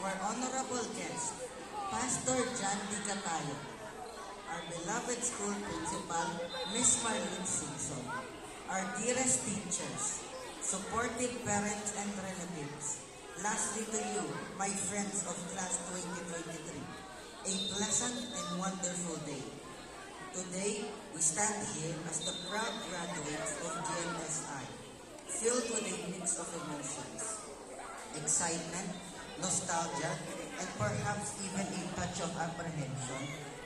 our honorable guest, Pastor John D. Catayo, our beloved school principal, Miss Marlene Simpson, our dearest teachers, supportive parents and relatives. Lastly to you, my friends of class 2023, a pleasant and wonderful day. Today, we stand here as the proud graduates of GMSI, filled with a mix of emotions, excitement, nostalgia, and perhaps even a touch of apprehension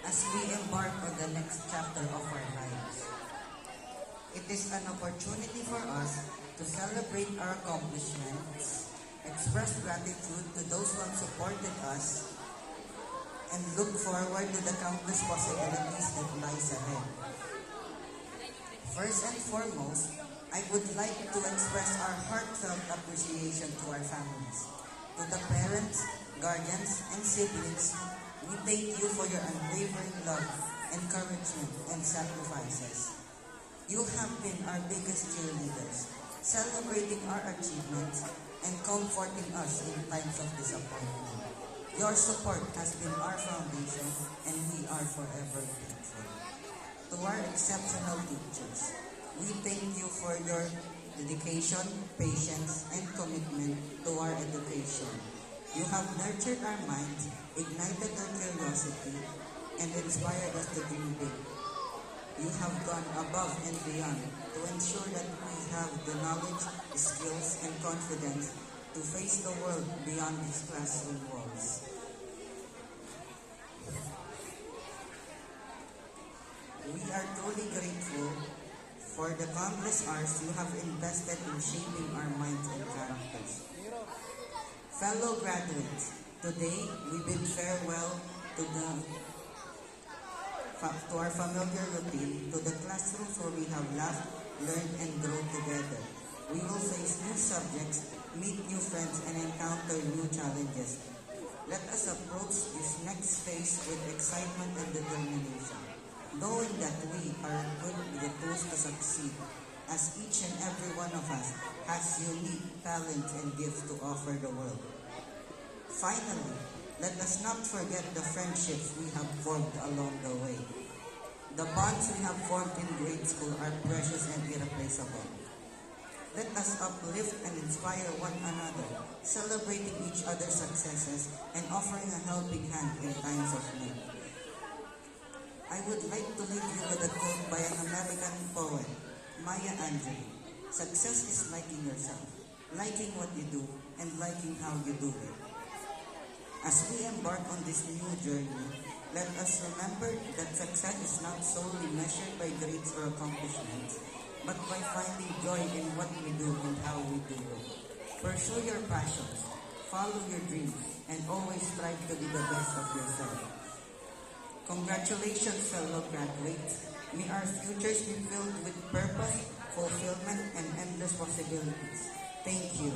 as we embark on the next chapter of our lives. It is an opportunity for us to celebrate our accomplishments, express gratitude to those who have supported us, and look forward to the countless possibilities that lies ahead. First and foremost, I would like to express our heartfelt appreciation to our families. To the parents, guardians, and siblings, we thank you for your unwavering love, encouragement, and sacrifices. You have been our biggest cheerleaders, celebrating our achievements and comforting us in times of disappointment. Your support has been our foundation, and we are forever grateful. To our exceptional teachers, we thank you for your dedication, patience, and commitment to our education. You have nurtured our minds, ignited our curiosity, and inspired us to dream big. You have gone above and beyond to ensure that we have the knowledge, skills, and confidence to face the world beyond these classroom walls. We are truly grateful for the countless hours you have invested in shaping our minds and characters. Fellow graduates, today we bid farewell to our familiar routine, to the classrooms where we have laughed, learned, and grown together. We will face new subjects, meet new friends, and encounter new challenges. Let us approach this next phase with excitement and determination, knowing that we are equipped with the tools to succeed, as each and every one of us has unique talents and gifts to offer the world. Finally, let us not forget the friendships we have formed along the way. The bonds we have formed in grade school are precious and irreplaceable. Let us uplift and inspire one another, celebrating each other's successes and offering a helping hand in times of need. I would like to leave you with a quote by an American poet, Maya Angelou. Success is liking yourself, liking what you do, and liking how you do it. As we embark on this new journey, let us remember that success is not solely measured by grades or accomplishments, but by finding joy in what we do and how we do it. Pursue your passions, follow your dreams, and always strive to be the best of yourself. Congratulations, fellow graduates. May our futures be filled with purpose, fulfillment, and endless possibilities. Thank you.